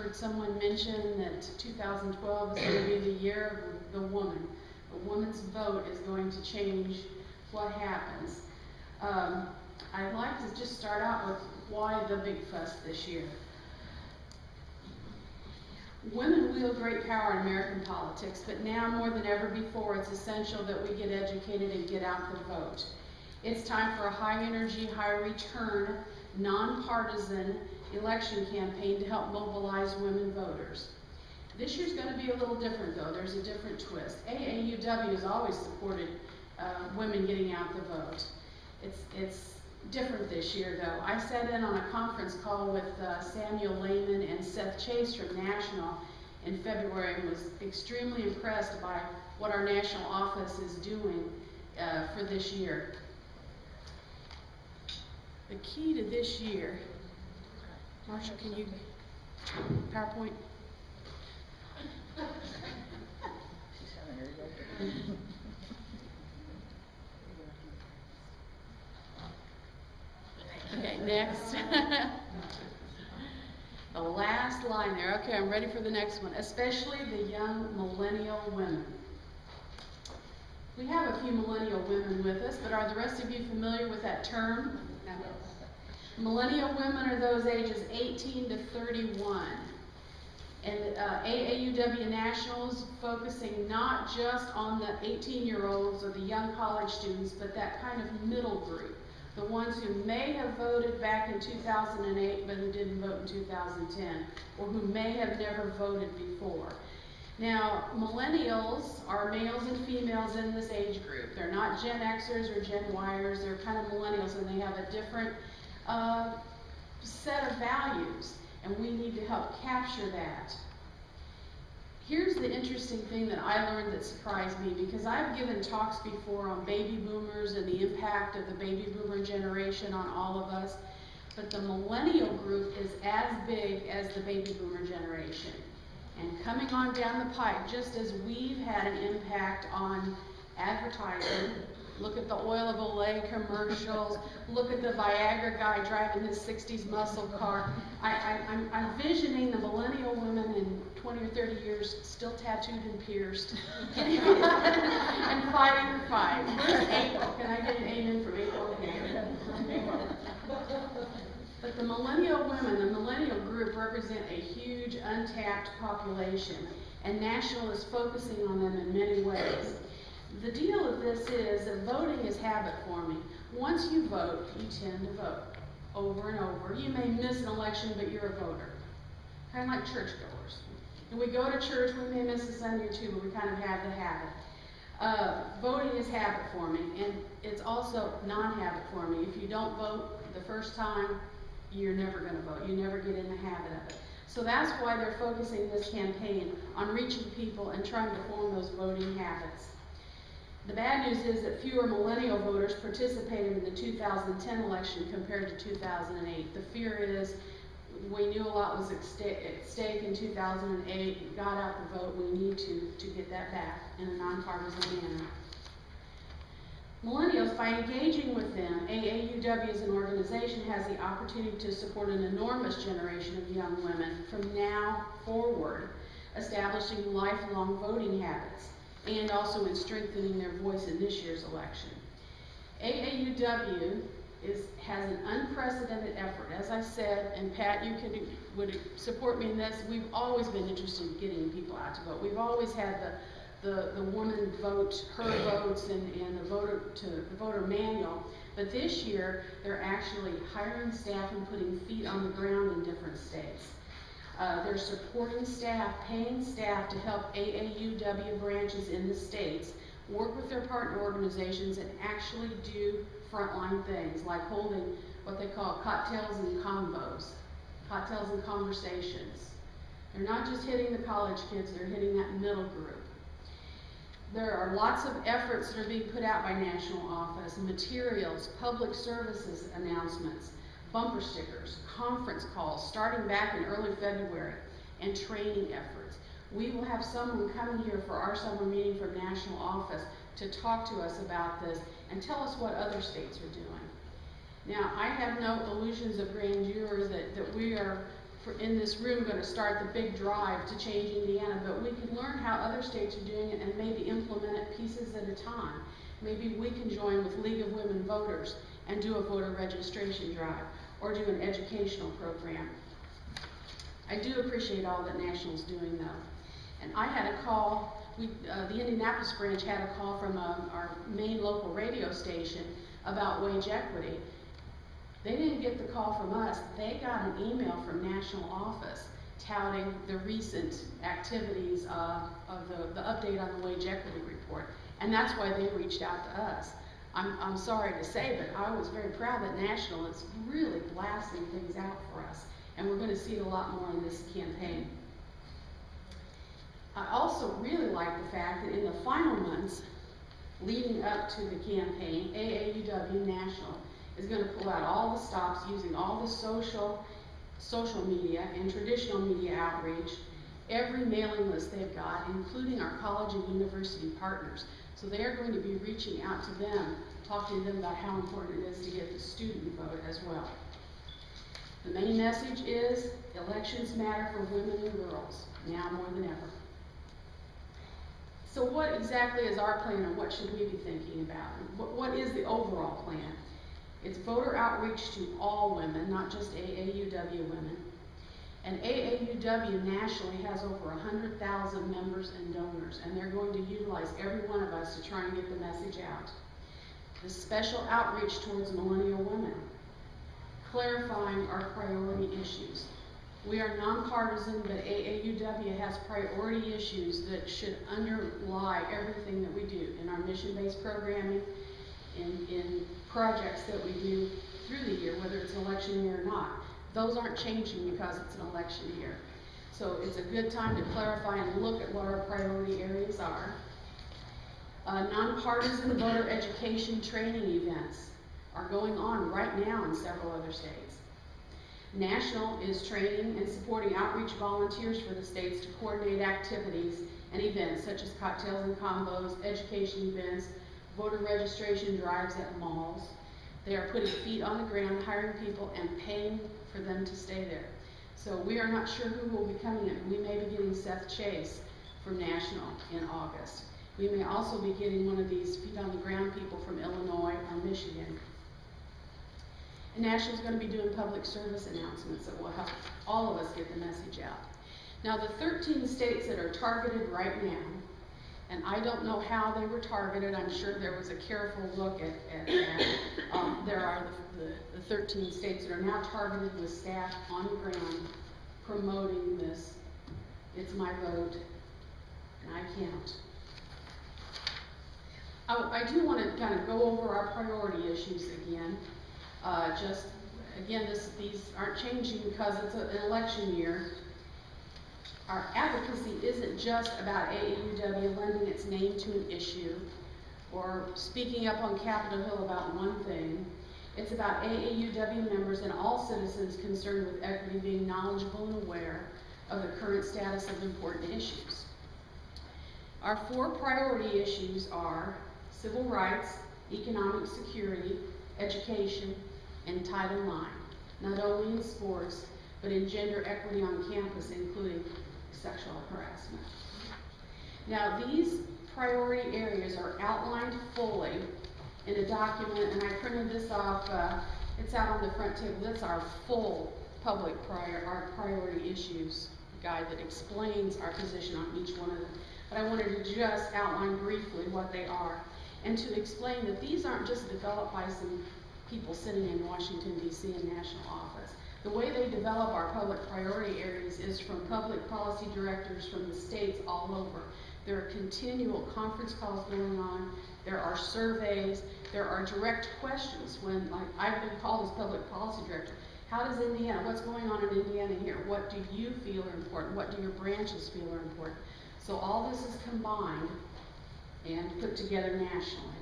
heard someone mention that 2012 is going to be the year of the woman. A woman's vote is going to change what happens. I'd like to just start out with why the big fuss this year. Women wield great power in American politics, but now more than ever before, it's essential that we get educated and get out the vote. It's time for a high-energy, high-return, nonpartisan election campaign to help mobilize women voters. This year's going to be a little different, though. There's a different twist. AAUW has always supported women getting out the vote. It's different this year, though. I sat in on a conference call with Samuel Lehman and Seth Chase from National in February and was extremely impressed by what our national office is doing for this year. The key to this year, Marcia, can you, PowerPoint? Okay, next. The last line there. Okay, I'm ready for the next one. Especially the young millennial women. We have a few millennial women with us, but are the rest of you familiar with that term? No. Millennial women are those ages 18 to 31. And AAUW Nationals focusing not just on the 18-year-olds or the young college students, but that kind of middle group. The ones who may have voted back in 2008 but who didn't vote in 2010, or who may have never voted before. Now, millennials are males and females in this age group. They're not Gen Xers or Gen Yers, they're kind of millennials, and they have a different set of values, and we need to help capture that. Here's the interesting thing that I learned that surprised me, because I've given talks before on baby boomers and the impact of the baby boomer generation on all of us, but the millennial group is as big as the baby boomer generation. And coming on down the pike, just as we've had an impact on advertising, look at the Oil of Olay commercials, look at the Viagra guy driving his 60s muscle car. I'm visioning the millennial women in 20 or 30 years still tattooed and pierced and fighting the fight. Where's April? Can I get an amen from April? But the millennial women, the millennial group, represent a huge untapped population, and National is focusing on them in many ways. The deal of this is that voting is habit forming. Once you vote, you tend to vote over and over. You may miss an election, but you're a voter. Kind of like churchgoers. And we go to church, we may miss a Sunday or two, but we kind of have the habit. Voting is habit forming, and it's also non-habit forming. If you don't vote the first time, you're never going to vote. You never get in the habit of it. So that's why they're focusing this campaign on reaching people and trying to form those voting habits. The bad news is that fewer millennial voters participated in the 2010 election compared to 2008. The fear is we knew a lot was at stake in 2008, got out the vote, we need to get that back in a nonpartisan manner. Millennials, by engaging with them, AAUW as an organization has the opportunity to support an enormous generation of young women from now forward, establishing lifelong voting habits, and also in strengthening their voice in this year's election. AAUW has an unprecedented effort. As I said, and Pat, you would support me in this, we've always been interested in getting people out to vote. We've always had the woman vote, her votes, and the voter manual. But this year, they're actually hiring staff and putting feet on the ground in different states. They're supporting staff, paying staff to help AAUW branches in the states work with their partner organizations and actually do frontline things like holding what they call cocktails and combos, cocktails and conversations. They're not just hitting the college kids, they're hitting that middle group. There are lots of efforts that are being put out by National Office, materials, public services announcements, bumper stickers, conference calls starting back in early February, and training efforts. We will have someone coming here for our summer meeting from National Office to talk to us about this and tell us what other states are doing. Now, I have no illusions of grandeur that we are in this room going to start the big drive to change Indiana, but we can learn how other states are doing it and maybe implement it pieces at a time. Maybe we can join with League of Women Voters and do a voter registration drive or do an educational program. I do appreciate all that National's doing though. And I had a call, the Indianapolis branch had a call from our main local radio station about wage equity. They didn't get the call from us, they got an email from National office touting the recent activities of the update on the wage equity report. And that's why they reached out to us. I'm sorry to say, but I was very proud that National is really blasting things out for us. And we're going to see it a lot more in this campaign. I also really like the fact that in the final months leading up to the campaign, AAUW National is going to pull out all the stops using all the social media and traditional media outreach, every mailing list they've got, including our college and university partners. So they are going to be reaching out to them, talking to them about how important it is to get the student vote as well. The main message is elections matter for women and girls, now more than ever. So what exactly is our plan, and what should we be thinking about? What is the overall plan? It's voter outreach to all women, not just AAUW women. And AAUW nationally has over 100,000 members and donors, and they're going to utilize every one of us to try and get the message out. The special outreach towards millennial women, clarifying our priority issues. We are nonpartisan, but AAUW has priority issues that should underlie everything that we do in our mission-based programming, in projects that we do through the year, whether it's election year or not. Those aren't changing because it's an election year. So it's a good time to clarify and look at what our priority areas are. Nonpartisan voter education training events are going on right now in several other states. National is training and supporting outreach volunteers for the states to coordinate activities and events such as cocktails and combos, education events, voter registration drives at malls. They are putting feet on the ground, hiring people, and paying for them to stay there. So we are not sure who will be coming in. We may be getting Seth Chase from National in August. We may also be getting one of these feet on the ground people from Illinois or Michigan. And National is going to be doing public service announcements that will help all of us get the message out. Now the 13 states that are targeted right now, and I don't know how they were targeted. I'm sure there was a careful look at that. There are the 13 states that are now targeted with staff on the ground promoting this. It's my vote, and I count. I do want to kind of go over our priority issues again. These aren't changing because it's an election year. Our advocacy isn't just about AAUW lending its name to an issue or speaking up on Capitol Hill about one thing. It's about AAUW members and all citizens concerned with equity being knowledgeable and aware of the current status of important issues. Our 4 priority issues are civil rights, economic security, education, and Title IX, not only in sports, but in gender equity on campus, including sexual harassment. Now, these priority areas are outlined fully in a document, and I printed this off. It's out on the front table. That's our full public priority issues guide that explains our position on each one of them. But I wanted to just outline briefly what they are, and to explain that these aren't just developed by some people sitting in Washington, D.C. in national office. The way they develop our public priority areas is from public policy directors from the states all over. There are continual conference calls going on. There are surveys. There are direct questions when, like, I've been called as public policy director. How does Indiana, what's going on in Indiana here? What do you feel are important? What do your branches feel are important? So all this is combined and put together nationally.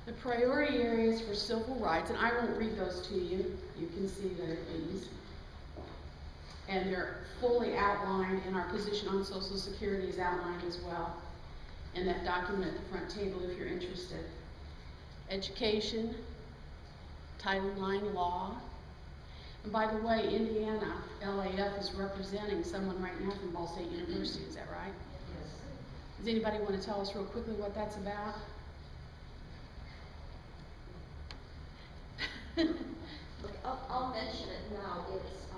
The priority areas for civil rights, and I won't read those to you. You can see that these. And they're fully outlined, and our position on Social Security is outlined as well in that document at the front table if you're interested. Education, Title IX law, And by the way, Indiana, LAF is representing someone right now from Ball State University, is that right? Yes. Does anybody want to tell us real quickly what that's about? Okay, I'll mention it now. It's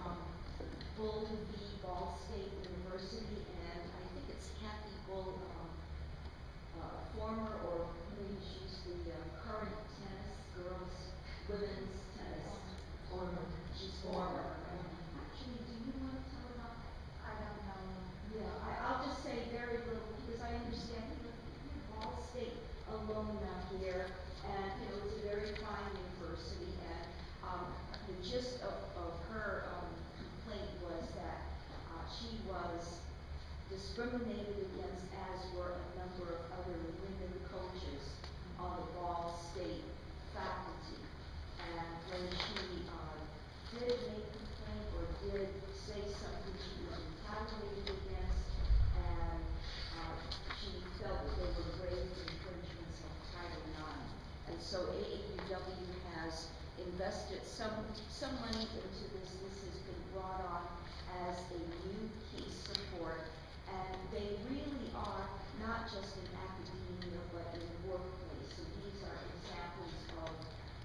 Bull v. Ball State University, and I think it's Kathy Bull, former, or maybe she's the current tennis girls, women's tennis. Former. She's former. Actually, do you want to tell about that? I don't know. Yeah, I'll just say very little, because I understand Ball State alumni here, and it's a very fine university, and the gist of her complaint was that she was discriminated against, as were a number of other women coaches on the Ball State faculty. And when she did make a complaint or did say something, she was retaliated against, and she felt that they were grave infringements of Title IX. And so AAUW has invested some money into this. This has been brought on as a new key support, and they really are not just in academia but in the workplace. So these are examples of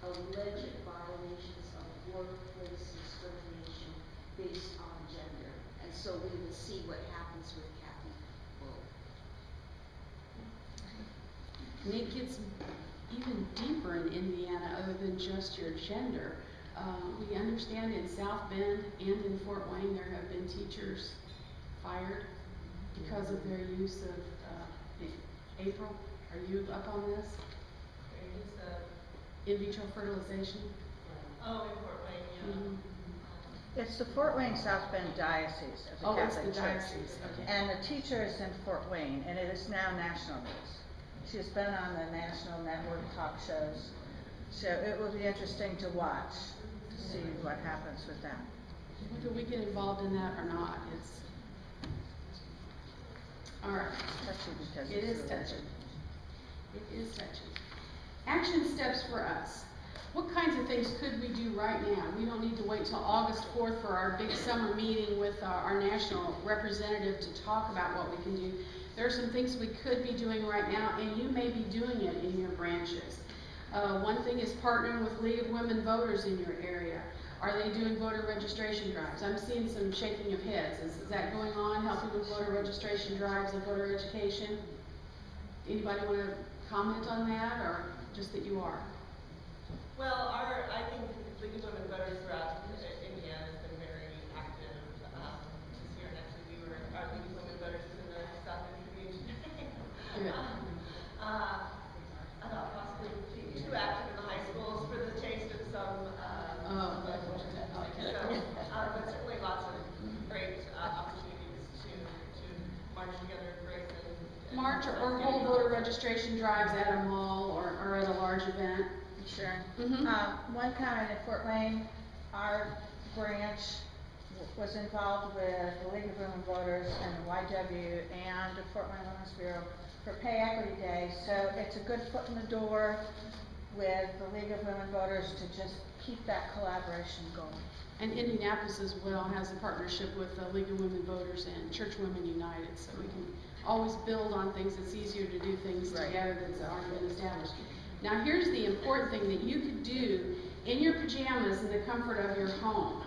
alleged violations of workplace discrimination based on gender. And so we will see what happens with Kathy Bull. And it gets even deeper in Indiana other than just your gender. We understand in South Bend and in Fort Wayne there have been teachers fired because of their use of, April, are you up on this? In vitro fertilization? Oh, in Fort Wayne, yeah. Mm-hmm. It's the Fort Wayne South Bend Diocese of the Oh, it's Catholic the Church. diocese, okay. And the teacher is in Fort Wayne, and it is now national news. She's been on the national network talk shows, so it will be interesting to watch, to see what happens with them. Whether we get involved in that or not, it's, all right. Touchy because It it's is religion. touching. It is touching. Action steps for us. What kinds of things could we do right now? We don't need to wait till August 4th for our big summer meeting with our national representative to talk about what we can do. There are some things we could be doing right now, and you may be doing it in your branches. One thing is partnering with League of Women Voters in your area. Are they doing voter registration drives? I'm seeing some shaking of heads. Is that going on, helping with voter registration drives and voter education? Anybody want to comment on that, or just that you are? Well, I think League of Women Voters throughout Indiana has been very active this year, and actually our League of Women Voters is in the South End Tribune. Good. I thought possibly being too active in the high schools for the taste of some. But certainly lots of great opportunities to march together in grace and March or hold voter registration drives at a mall or at a large event. Sharon. Mm-hmm. One comment in Fort Wayne, our branch was involved with the League of Women Voters and the YW and the Fort Wayne Women's Bureau for Pay Equity Day. So it's a good foot in the door with the League of Women Voters to just keep that collaboration going. And Indianapolis as well has a partnership with the League of Women Voters and Church Women United, so we can always build on things. It's easier to do things together that's already been established. Now here's the important thing that you could do in your pajamas in the comfort of your home.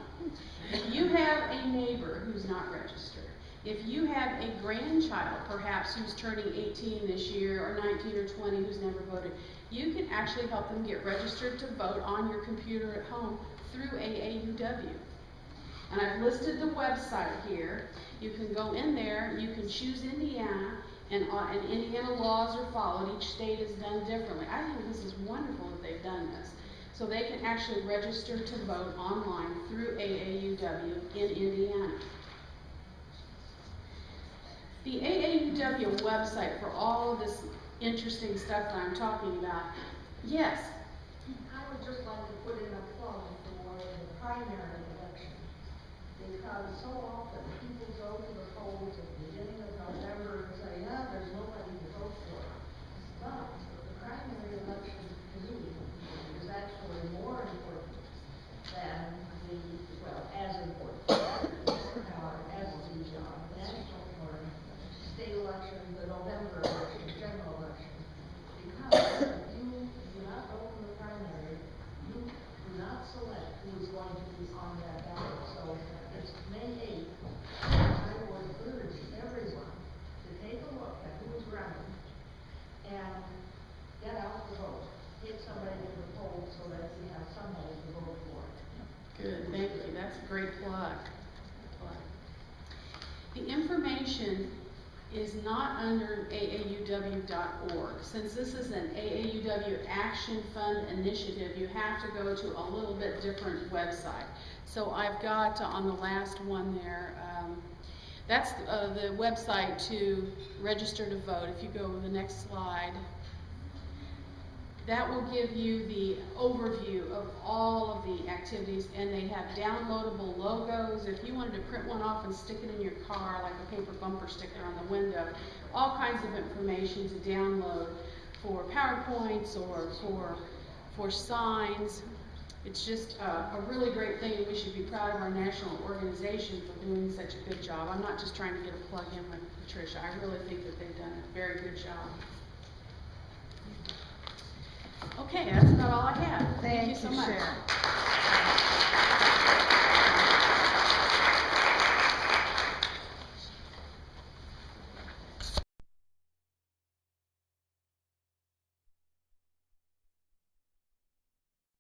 If you have a neighbor who's not registered, if you have a grandchild perhaps who's turning 18 this year or 19 or 20 who's never voted, you can actually help them get registered to vote on your computer at home through AAUW. And I've listed the website here. You can go in there, you can choose Indiana, and Indiana laws are followed. Each state is done differently. I think this is wonderful that they've done this. So they can actually register to vote online through AAUW in Indiana. The AAUW website for all of this interesting stuff that I'm talking about, yes? I would just like to put in a plug for the primary election, because so often people go to the polls at the beginning of November and say, no, there's nobody to vote for. But the primary election to me is actually more important than the election, the November election, general election. Because if you do not open the primary, you do not select who is going to be on that ballot. So it's May 8th. I would urge everyone to take a look at who is running and get out the vote. Get somebody to the polls so that you have somebody to vote for. Good, thank you, that's a great plug. The information is not under aauw.org. Since this is an AAUW Action Fund initiative, you have to go to a little bit different website. So I've got on the last one there, that's the website to register to vote. If you go to the next slide, that will give you the overview of all of the activities, and they have downloadable logos. If you wanted to print one off and stick it in your car, like a paper bumper sticker on the window, all kinds of information to download for PowerPoints or for signs. It's just a really great thing, and we should be proud of our national organization for doing such a good job. I'm not just trying to get a plug in with Patricia. I really think that they've done a very good job. Okay, that's about all I have. Thank you so much. Sharon.